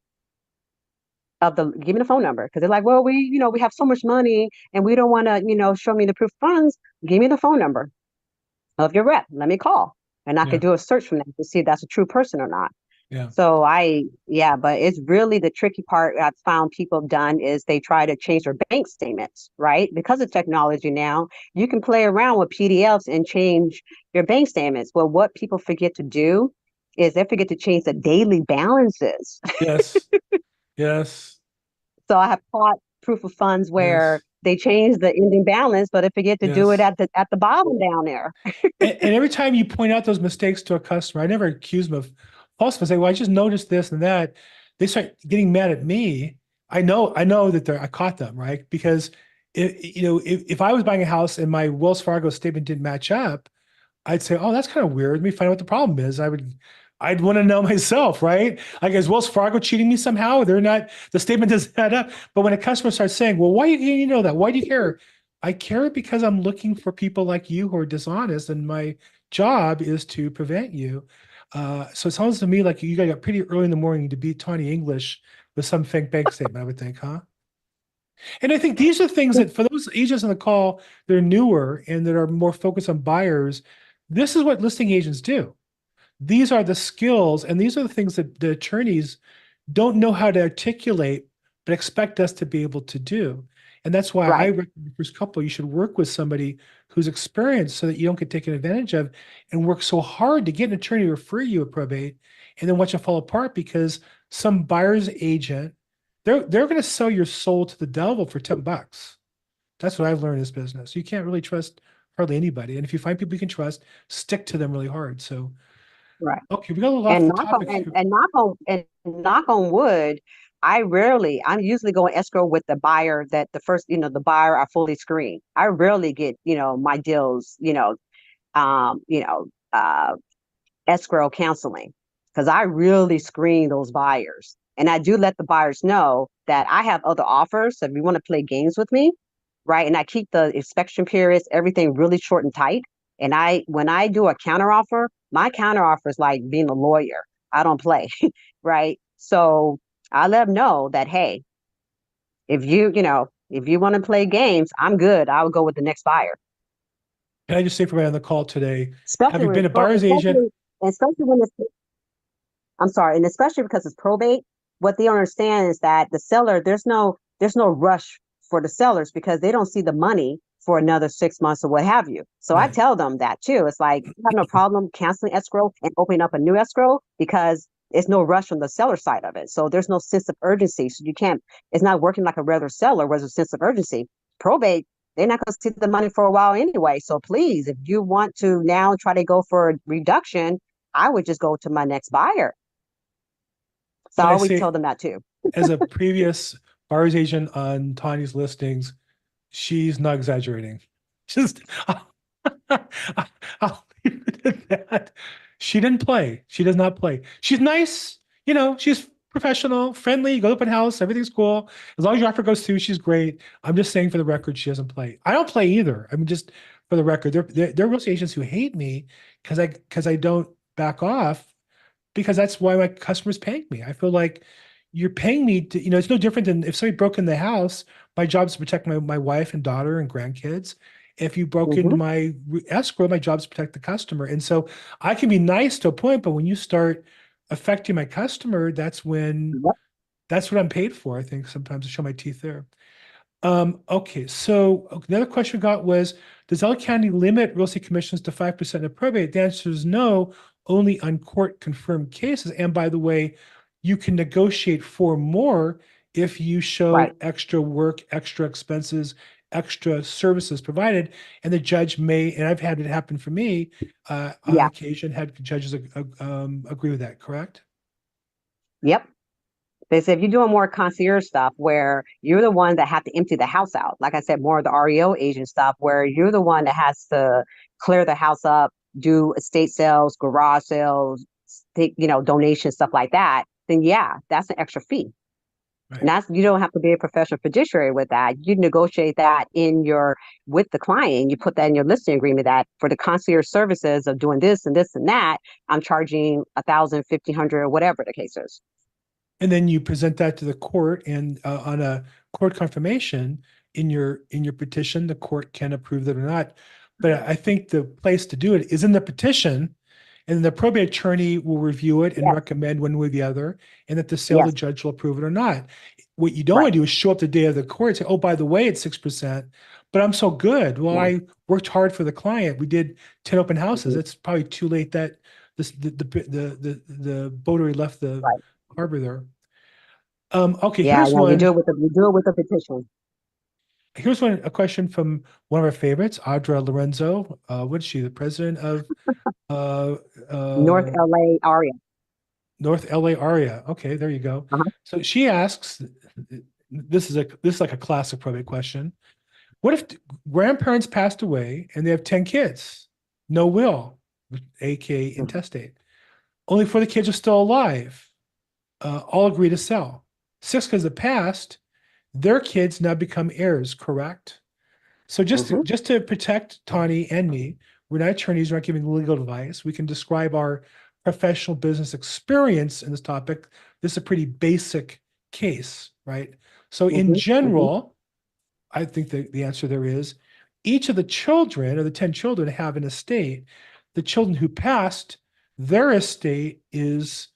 give me the phone number, because they're like, well, we have so much money and we don't want to, show me the proof of funds. Give me the phone number of your rep. Let me call, and I Yeah. could do a search from that to see if that's a true person or not. Yeah. So yeah, but it's really the tricky part I've found people have done is they try to change their bank statements, right? Because of technology now, you can play around with PDFs and change your bank statements. Well, what people forget to do is they forget to change the daily balances. Yes. Yes. So I have caught proof of funds where Yes. they change the ending balance, but they forget to do it Yes. at the bottom down there. And every time you point out those mistakes to a customer, I never accuse them of false mistakes. Well, I just noticed this and that. They start getting mad at me. I know that I caught them, right? Because if I was buying a house and my Wells Fargo statement didn't match up, I'd say, oh, that's kind of weird. Let me find out what the problem is. I'd want to know myself, right? Like, is Wells Fargo cheating me somehow? They're not, the statement doesn't add up. But when a customer starts saying, well, why do you know that? Why do you care? I care because I'm looking for people like you who are dishonest, and my job is to prevent you. So it sounds to me like you got up pretty early in the morning to beat Taunee English with some fake bank statement, I would think, huh? And I think these are things that for those agents on the call, they're newer and that are more focused on buyers. This is what listing agents do. These are the skills, and these are the things that the attorneys don't know how to articulate, but expect us to be able to do. And that's why I Right. recommend the first couple, you should work with somebody who's experienced so that you don't get taken advantage of and work so hard to get an attorney to refer you a probate and then watch it fall apart because some buyer's agent, they're going to sell your soul to the devil for $10. That's what I've learned in this business. You can't really trust hardly anybody. And if you find people you can trust, stick to them really hard. So, Right. okay, we got a little off And the topic here. knock on wood, I'm usually going escrow with the buyer that the buyer I fully screen. I rarely get, my deals, um, you know, uh escrow counseling, because I really screen those buyers. And I do let the buyers know that I have other offers. So if you want to play games with me, right? And I keep the inspection periods, everything really short and tight. And when I do a counteroffer, my counteroffer is like being a lawyer. I don't play, right? So I let them know that, hey, if you want to play games, I'm good. I'll go with the next buyer. Can I just say for everybody on the call today, Especially having when been it's a buyer's agent, especially when it's I'm sorry, and especially because it's probate, what they understand is that the seller, there's no rush for the sellers, because they don't see the money for another 6 months or what have you. So I right? tell them that too. It's like, you have no problem canceling escrow and opening up a new escrow, because it's no rush on the seller side of it. So there's no sense of urgency. So it's not working like a regular seller where there's a sense of urgency. Probate, they're not going to see the money for a while anyway. So please, if you want to now try to go for a reduction, I would just go to my next buyer. So Can I I always say, tell them that too. as a previous buyer's agent on Tanya's listings, she's not exaggerating. Just, I'll leave it at that. She didn't play. She does not play. She's nice. She's professional, friendly. You go to open house, everything's cool. As long as your offer goes through, she's great. I'm just saying for the record, she doesn't play. I don't play either. I mean, just for the record, there are real estate agents who hate me because I don't back off, because that's why my customers paying me. I feel like you're paying me to, it's no different than if somebody broke in the house, my job is to protect my wife and daughter and grandkids. If you broke into Hmm. my escrow, my job is to protect the customer. And so I can be nice to a point, but when you start affecting my customer, that's Yep. what I'm paid for. I think sometimes to show my teeth there. Okay, so another question we got was, does L County limit real estate commissions to 5% of probate? The answer is no, only on court confirmed cases. And by the way, you can negotiate for more if you Right. show extra work, extra expenses, extra services provided, and the judge may, and I've had it happen for me, on Yeah. occasion, had judges agree with that, correct? Yep. They said if you're doing more concierge stuff where you're the one that have to empty the house out, like I said, more of the REO agent stuff where you're the one that has to clear the house up, do estate sales, garage sales, take, donations, stuff like that, then yeah, that's an extra fee. Right. And that's, you don't have to be a professional fiduciary with that. You negotiate that with the client. You put that in your listing agreement that for the concierge services of doing this and this and that, I'm charging 1,000, 1,500, or whatever the case is. And then you present that to the court, and on a court confirmation in your petition, the court can approve that or not. But I think the place to do it is in the petition, and the probate attorney will review it and Yes. recommend one way or the other, and that the sale, Yes. the judge will approve it or not. What you don't Right. want to do is show up the day of the court and say, "Oh, by the way, it's 6%, but I'm so good. Well, Yeah. I worked hard for the client. We did 10 open houses. Mhm. It's probably too late that the boat already left the Right. harbor there." Okay, Yeah, here's no, you one. do it with the petition. Here's one, a question from one of our favorites, Audra Lorenzo. What is she? The president of uh, North uh, LA area. North LA ARIA. Okay, there you go. Uh-huh. So she asks, this is like a classic probate question. What if grandparents passed away and they have 10 kids? No will, aka intestate. Only 4 of the kids are still alive. All agree to sell. 6 kids have passed. Their kids now become heirs, correct? So just to protect Taunee and me, we're not attorneys, we're not giving legal advice. We can describe our professional business experience in this topic. This is a pretty basic case, right? So in general, I think the answer there is each of the children, or the 10 children, have an estate. The children who passed, their estate is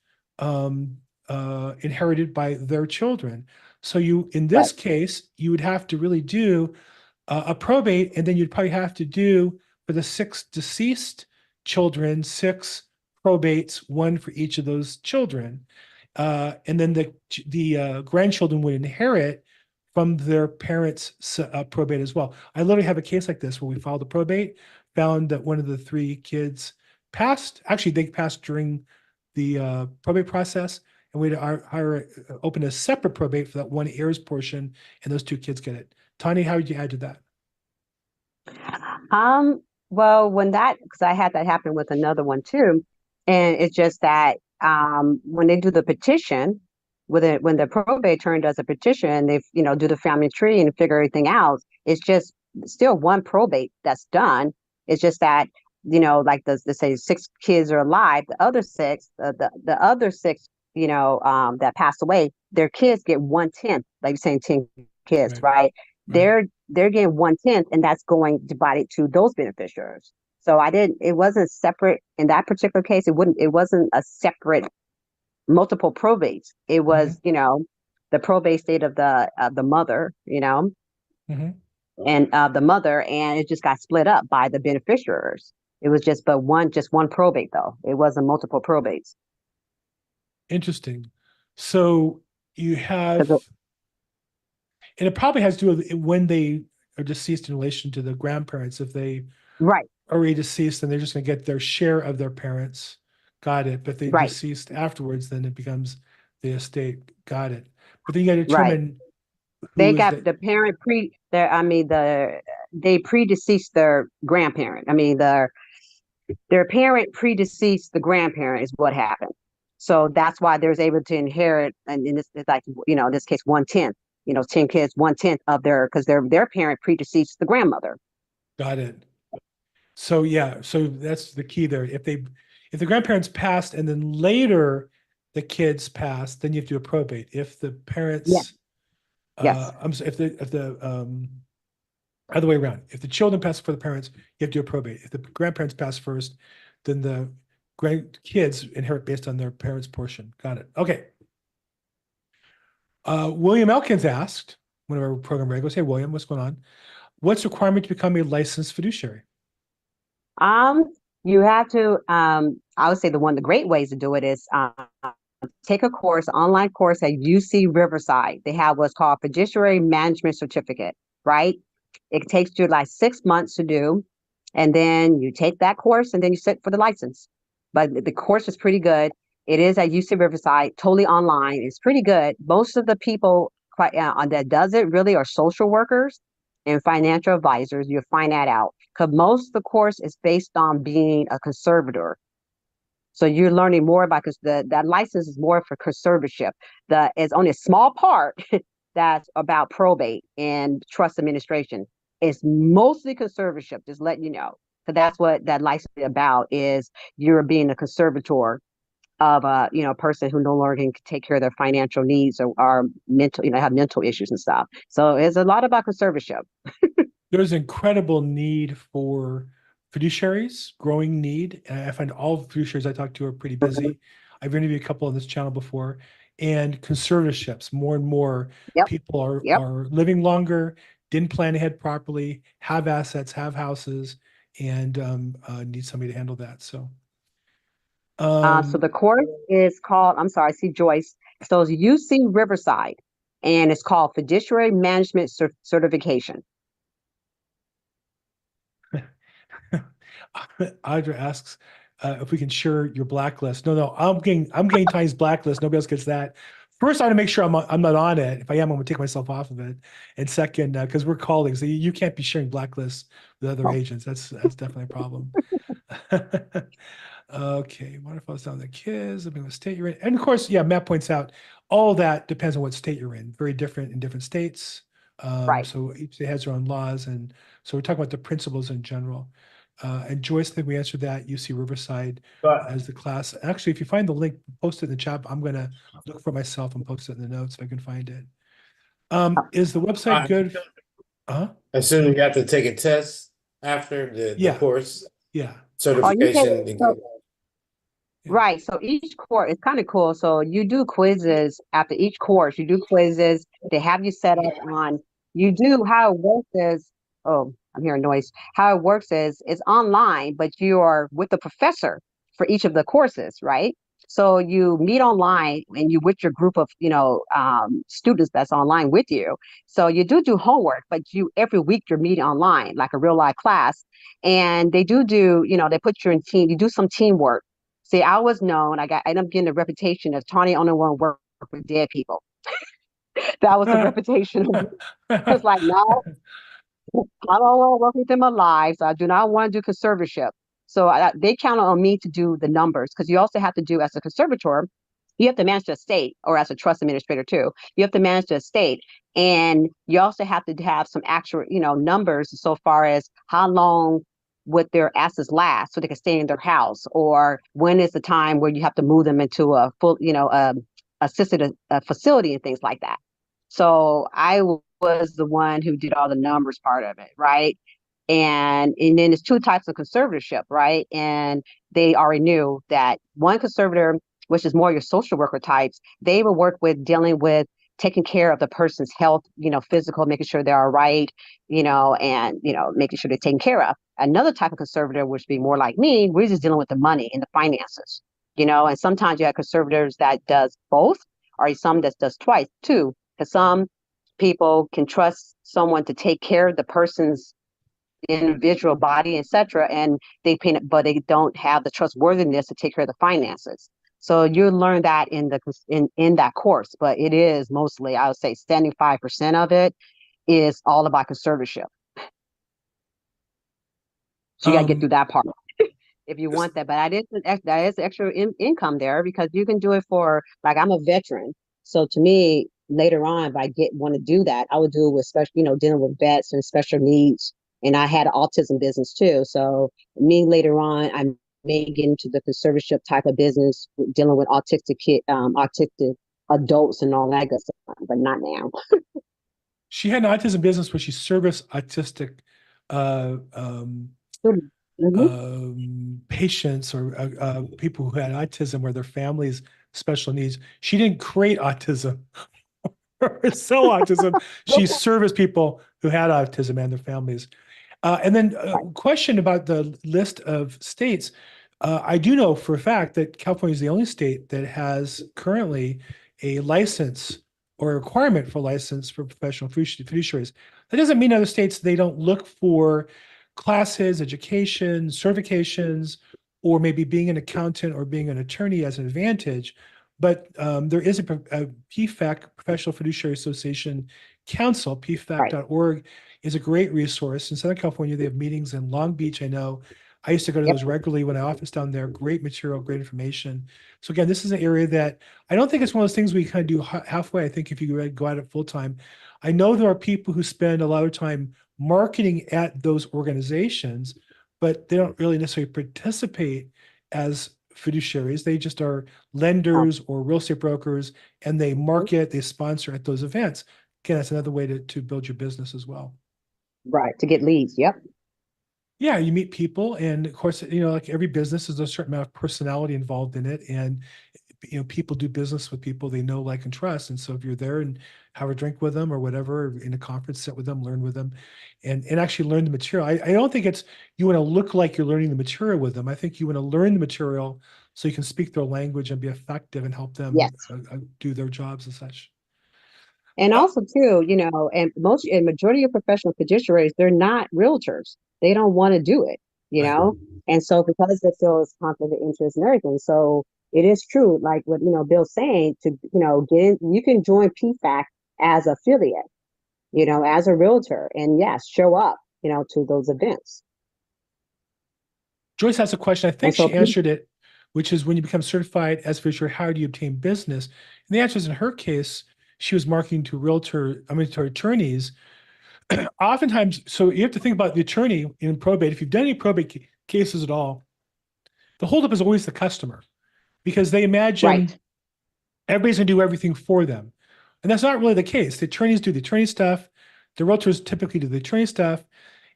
inherited by their children. So in this case, you would have to really do a probate, and then you'd probably have to do for the 6 deceased children, 6 probates, 1 for each of those children. And then the grandchildren would inherit from their parents' probate as well. I literally have a case like this where we filed a probate, found that one of the 3 kids passed. Actually, they passed during the probate process, and we'd open a separate probate for that one heirs portion, and those 2 kids get it. Taunee, how would you add to that? Well, because I had that happen with another one too, and it's just that when they do the petition, when the probate attorney does a petition, they do the family tree and figure everything out. It's just still one probate that's done. It's just that like let's say 6 kids are alive, the other 6, the other 6, that passed away, their kids get 1/10, like you're saying, 10 kids, right? They're getting 1/10, and that's going divided to those beneficiaries. So it wasn't separate in that particular case. It wasn't a separate multiple probates. It was, the probate state of the mother, and the mother, and it just got split up by the beneficiaries. It was just one probate though. It wasn't multiple probates. Interesting. So you have, 'Cause and it probably has to do with when they are deceased in relation to the grandparents. If they Right, are already deceased, then they're just going to get their share of their parents. Got it. But they right, deceased afterwards, then it becomes the estate. Got it. But then you got to right. determine They who is got the parent they predeceased their grandparent. I mean, their parent predeceased the grandparent is what happened. So that's why they're able to inherit, and in this, it's like, in this case, 1/10, 10 kids, 1/10 of because their parent predeceased the grandmother. Got it. So yeah, so that's the key there. If the grandparents passed and then later the kids passed, then you have to do a probate. If the parents, Yes. I'm sorry, if the other way around, if the children pass before the parents, you have to do a probate. If the grandparents pass first, then the grandkids inherit based on their parents' portion. Got it. Okay. William Elkins asked, one of our program regulars, "Hey William, what's going on? What's the requirement to become a licensed fiduciary?" You have to, I would say one of the great ways to do it is take a online course at UC Riverside. They have what's called Fiduciary Management Certificate, right? It takes you like 6 months to do. And then you take that course and then you sit for the license. But the course is pretty good. It is at UC Riverside, totally online. It's pretty good. Most of the people that does it really are social workers and financial advisors. You'll find that out because most of the course is based on being a conservator. So you're learning more about because that license is more for conservatorship. It's only a small part that's about probate and trust administration. It's mostly conservatorship, just letting you know. So that's what that license is about is you're being a conservator of a person who no longer can take care of their financial needs or mental, have mental issues and stuff. So it's a lot about conservatorship. There's incredible need for fiduciaries, growing need. And I find all fiduciaries I talk to are pretty busy. I've interviewed a couple on this channel before. And conservatorships, more and more Yep. people are, Yep. are living longer, didn't plan ahead properly, have assets, have houses, and need somebody to handle that. So, So the course is called, I'm sorry, I see Joyce. So it's UC Riverside, and it's called Fiduciary Management Certification. Audra asks if we can share your blacklist. No, I'm getting Taunee's blacklist. Nobody else gets that. First, I want to make sure I'm not on it. If I am, I'm going to take myself off of it. And second, because we're colleagues, you can't be sharing blacklists with other agents. That's definitely a problem. Okay, what if I was down the kids? Living in the state you're in, and of course, yeah, Matt points out all that depends on what state you're in. Very different in different states. Right. So each state has their own laws, and so we're talking about the principles in general. And Joyce, I think we answered that. UC Riverside as the class. Actually, if you find the link, post it in the chat. I'm going to look for myself and post it in the notes if I can find it. Is the website good? I assume you have to take a test after the course. Yeah. Certification. Right. So each course is kind of cool. So you do quizzes after each course. You do quizzes. They have you set up on. You do how it works is. Oh, I'm hearing noise. How it works is it's online, but you are with the professor for each of the courses, right? So you meet online and you with your group of students that's online with you. So you do homework, but you every week you're meeting online like a real life class, and they do they put you in team. You do some teamwork. See, I was known. I ended up getting a reputation of Taunee only want to work with dead people. That was the reputation. It's like, no, I don't want to work with them alive. So I do not want to do conservatorship. So they count on me to do the numbers because you also have to do as a conservator. You have to manage the estate, or as a trust administrator too. You have to manage the estate, and you also have to have some actual, numbers so far as how long would their assets last so they can stay in their house, or when is the time where you have to move them into a full, assisted facility and things like that. So I was the one who did all the numbers part of it, right? And then there's two types of conservatorship, right? And they already knew that one conservator, which is more your social worker types, they will work with dealing with taking care of the person's health, physical, making sure they're all right, and, making sure they're taken care of. Another type of conservator, which would be more like me, we're just dealing with the money and the finances, and sometimes you have conservators that does both, or some that does twice too, because some people can trust someone to take care of the person's individual body, etc., and but they don't have the trustworthiness to take care of the finances. So you learn that in that course, but it is mostly, I would say, 75% of it is all about conservatorship. So you got to get through that part if you want that. But that is extra income there because you can do it for, like, I'm a veteran. So to me, later on, if I want to do that, I would do it with special, dealing with vets and special needs. And I had an autism business too. So me later on, I may get into the conservatorship type of business, dealing with autistic adults and all that good stuff, but not now. She had an autism business where she serviced autistic patients or people who had autism where their families special needs. She didn't create autism or sell autism. She serviced people who had autism and their families. And then a question about the list of states. I do know for a fact that California is the only state that has currently a license or a requirement for license for professional fiduciaries. That doesn't mean other states, they don't look for classes, education, certifications, or maybe being an accountant or being an attorney as an advantage. But there is a PFAC, Professional Fiduciary Association Council. Right. PFAC.org is a great resource. In Southern California, they have meetings in Long Beach, I know. I used to go to Yep. those regularly when I office down there. Great material, great information. So again, this is an area that I don't think it's one of those things we kind of do halfway. I think if you go at it full time, I know there are people who spend a lot of time marketing at those organizations, but they don't really necessarily participate as fiduciaries. They just are lenders or real estate brokers, and they market, they sponsor at those events. Again, that's another way to build your business as well. Right. To get leads. Yep. Yeah, you meet people, and of course, like every business, there's a certain amount of personality involved in it, and people do business with people they know, like, and trust. And so if you're there and have a drink with them or whatever, in a conference, sit with them, learn with them, and actually learn the material. I don't think it's you want to look like you're learning the material with them. I think you want to learn the material so you can speak their language and be effective and help them Yes. do their jobs and such. And also too, and majority of professional fiduciaries, they're not realtors. They don't want to do it, Right. And so because they feel it's conflict of interest and everything. So it is true, like what Bill's saying, to get in, you can join PFAC as affiliate, as a realtor, and yes, show up, to those events. Joyce has a question. I think And so she answered it, which is when you become certified as a fiduciary, how do you obtain business? And the answer is, in her case, she was marketing to to attorneys. Oftentimes, so you have to think about the attorney in probate. If you've done any probate cases at all, the holdup is always the customer, because they imagine Right. everybody's going to do everything for them. And that's not really the case. The attorneys do the attorney stuff. The realtors typically do the attorney stuff.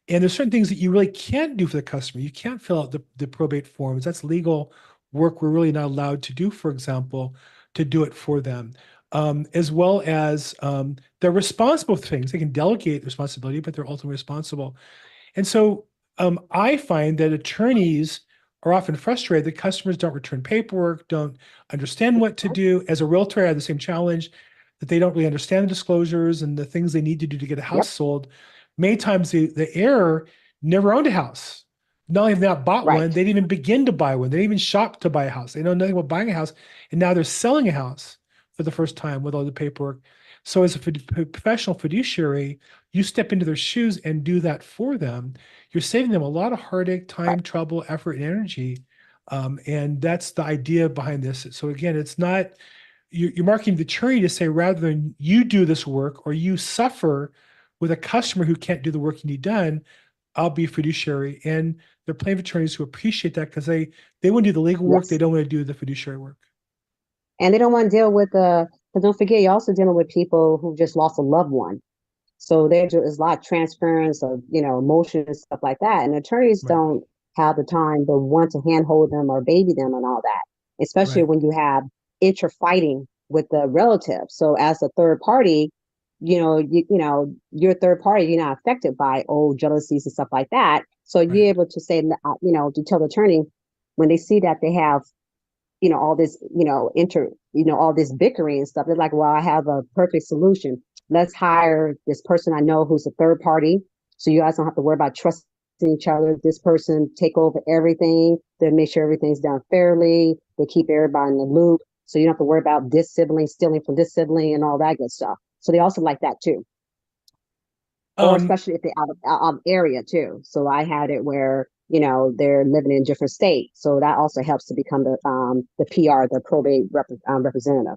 And there's certain things that you really can't do for the customer. You can't fill out the probate forms. That's legal work we're really not allowed to do, for example, to do it for them. As well as they're responsible for things. They can delegate responsibility, but they're ultimately responsible. And so I find that attorneys are often frustrated that customers don't return paperwork, don't understand what to do. As a realtor, I have the same challenge, that they don't really understand the disclosures and the things they need to do to get a house sold. Many times the heir never owned a house. Not only have they not bought Right. one, they didn't even begin to buy one. They didn't even shop to buy a house. They know nothing about buying a house. And now they're selling a house for the first time with all the paperwork. So as a professional fiduciary, you step into their shoes and do that for them. You're saving them a lot of heartache, time, trouble, effort, and energy. And that's the idea behind this. So again, it's not, you're marketing the attorney to say, rather than you do this work or you suffer with a customer who can't do the work you need done, I'll be a fiduciary. And there are plenty of attorneys who appreciate that, because they want to do the legal work. Yes. They don't want to do the fiduciary work. And they don't want to deal with because don't forget, you're also dealing with people who just lost a loved one. So there's a lot of transference of, emotion and stuff like that. And attorneys Right. don't have the time to want to handhold them or baby them and all that, especially Right. when you have interfighting with the relative. So as a third party, you're a third party, you're not affected by old jealousies and stuff like that. So Right. you're able to say, to tell the attorney when they see that they have all this, all this bickering and stuff. They're like, well, I have a perfect solution. Let's hire this person I know who's a third party. So you guys don't have to worry about trusting each other. This person take over everything. They make sure everything's done fairly. They keep everybody in the loop. So you don't have to worry about this sibling stealing from this sibling and all that good stuff. So they also like that too. Or especially if they're out of area too. So I had it where, they're living in a different state. So that also helps to become the PR, the probate representative.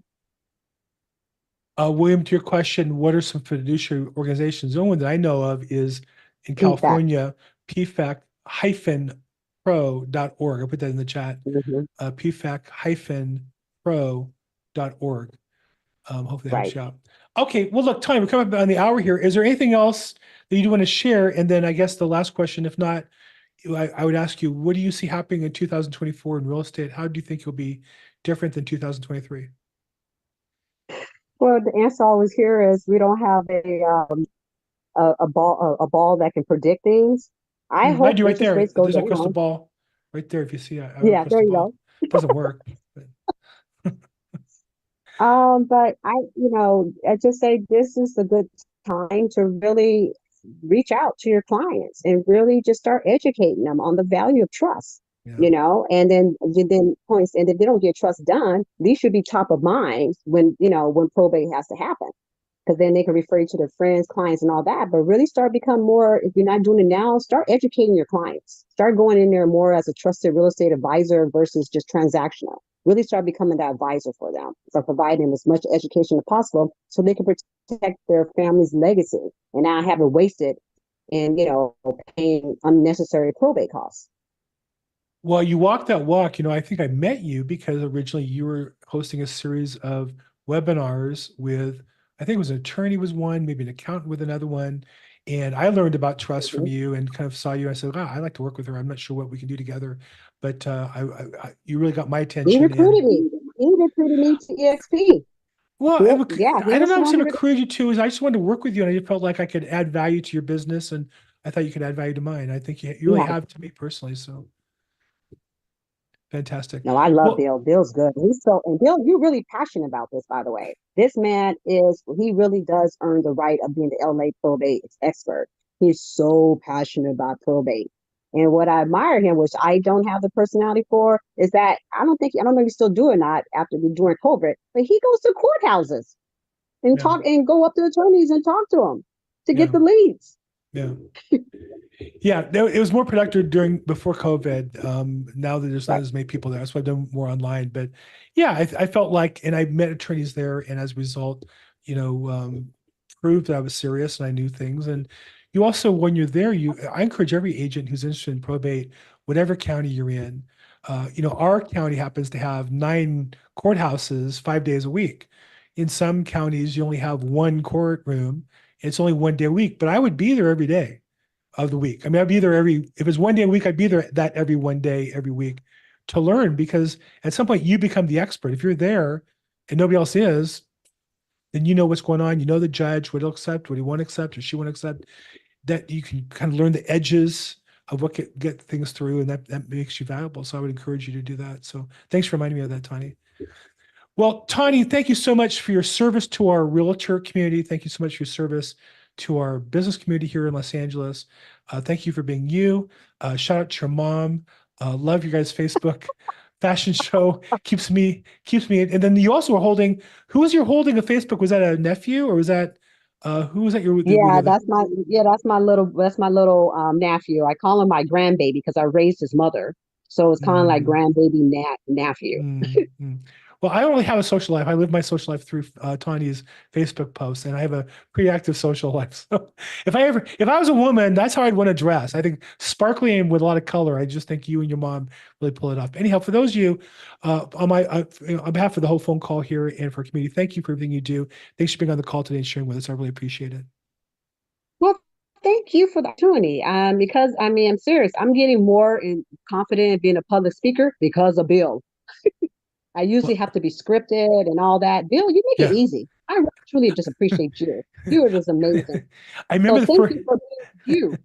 William, to your question, what are some fiduciary organizations? The only one that I know of is in PFAC. California, PFAC-pro.org. I'll put that in the chat. PFAC-pro.org. Hopefully that helps you out. Okay, well, look, Taunee, we're coming up on the hour here. Is there anything else that you do want to share? And then I guess the last question, if not, I would ask you, what do you see happening in 2024 in real estate? How do you think you'll be different than 2023? Well, the answer always here is we don't have a ball that can predict things. I I hope do right interest there. rates go There's a down. crystal ball right there. If you see it, Yeah, there you go. It doesn't work. But But I just say this is a good time to really reach out to your clients and really just start educating them on the value of trust, Yeah. and then points, and if they don't get trust done, these should be top of mind when probate has to happen. Because then they can refer you to their friends, clients, and all that. But really start become more, if you're not doing it now, start educating your clients. Start going in there more as a trusted real estate advisor versus just transactional. Really start becoming that advisor for them. So providing them as much education as possible so they can protect their family's legacy and not have it wasted in, paying unnecessary probate costs. Well, you walk that walk. I think I met you because originally you were hosting a series of webinars with, I think it was an attorney was one, maybe an accountant with another one. And I learned about trust from Mhm. you and kind of saw you. I said, wow, I'd like to work with her. I'm not sure what we can do together, but you really got my He attention. And recruited me. He recruited me to EXP. well, Yeah, he I don't was know the if one I'm who encourage you to is I just wanted to work with you and I just felt like I could add value to your business and I thought you could add value to mine. I think you really yeah. have to me personally. So fantastic. No, I love Well, Bill. Bill's good. And Bill, you're really passionate about this, by the way. This man he really does earn the right of being the LA probate expert. He's so passionate about probate. And what I admire him, which I don't have the personality for, is that I don't know if he's still doing that after during COVID, but he goes to courthouses and yeah, talk and go up to attorneys and talk to them to get yeah, the leads. yeah. Yeah, it was more productive before COVID. Now that there's not Right. as many people there, that's why I've done more online. But yeah, I felt like, and I met attorneys there, and as a result, you know, proved that I was serious and I knew things. And you also, when you're there, I encourage every agent who's interested in probate, whatever county you're in. Our county happens to have 9 courthouses 5 days a week. In some counties, you only have one courtroom. It's only one day a week, but I would be there every day of the week. I mean, I'd be there if it's one day a week, I'd be there that every one day, every week to learn because at some point you become the expert. If you're there and nobody else is, then you know what's going on. You know the judge, what he'll accept, what he won't accept, or she won't accept. That you can kind of learn the edges of what get things through, and that makes you valuable. So I would encourage you to do that. So thanks for reminding me of that, Taunee. Well, Taunee, thank you so much for your service to our realtor community. Thank you so much for your service to our business community here in Los Angeles. Thank you for being you. Shout out to your mom. Love you guys' Facebook fashion show. keeps me. And then you also were holding. Who was you holding a Facebook? Was that a nephew or was that who was that? Your with Yeah, the that's my little nephew. I call him my grandbaby because I raised his mother. So it's kind of like mm, grandbaby nephew. mm. Well, I don't really have a social life. I live my social life through Tanya's Facebook posts, and I have a pretty active social life. So, if I was a woman, that's how I'd want to dress. I think sparkly and with a lot of color. I just think you and your mom really pull it off. Anyhow, for those of you, on behalf of the whole phone call here and for our community, thank you for everything you do. Thanks for being on the call today and sharing with us. I really appreciate it. Well, thank you for the opportunity. Because I mean, I'm serious. I'm getting more confident in being a public speaker because of Bill. I usually Well, have to be scripted and all that. Bill, you make it yeah. easy. I truly just appreciate you. You are just amazing. I remember So the thank first. you for being you.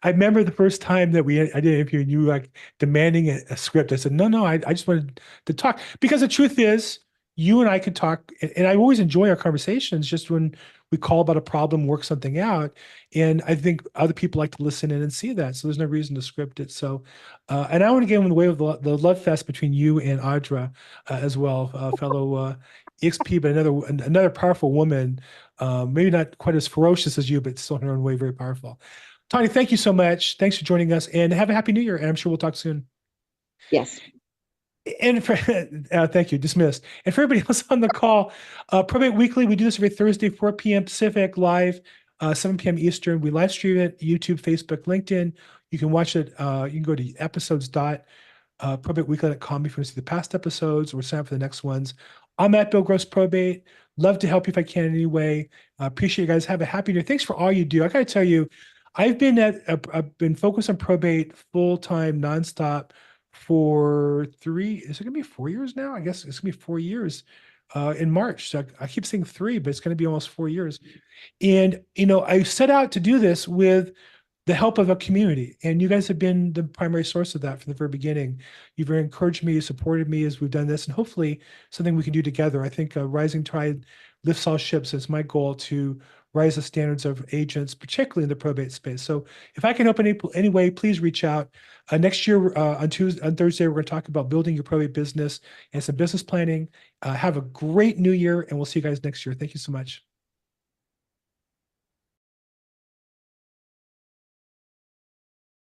I remember the first time that I did an interview and you were like demanding a script. I said, no, I just wanted to talk because the truth is you and I could talk and I always enjoy our conversations just when we call about a problem, work something out. And I think other people like to listen in and see that. So there's no reason to script it. So, and I want to get in the way of the love fest between you and Audra as well, fellow EXP, but another powerful woman, maybe not quite as ferocious as you, but still in her own way, very powerful. Taunee, thank you so much. Thanks for joining us and have a happy new year. And I'm sure we'll talk soon. Yes. And for, thank you, dismissed. And for everybody else on the call, Probate Weekly, we do this every Thursday, 4 p.m. Pacific, live, 7 p.m. Eastern. We live stream it, YouTube, Facebook, LinkedIn. You can watch it. You can go to probateweekly.com if you want to see the past episodes or sign up for the next ones. I'm at Bill Gross Probate. Love to help you if I can in any way. Appreciate you guys. Have a happy new year. Thanks for all you do. I got to tell you, I've been focused on probate full time, nonstop for is it gonna be 4 years now? I guess it's gonna be 4 years in March. So I keep saying 3, but it's gonna be almost 4 years. And I set out to do this with the help of a community. And you guys have been the primary source of that from the very beginning. You've encouraged me, supported me as we've done this, and hopefully something we can do together. I think a rising tide lifts all ships is my goal, to rise the standards of agents, particularly in the probate space. So if I can help in any way, please reach out. Next year on Thursday, we're going to talk about building your probate business and some business planning. Have a great new year, and we'll see you guys next year. Thank you so much.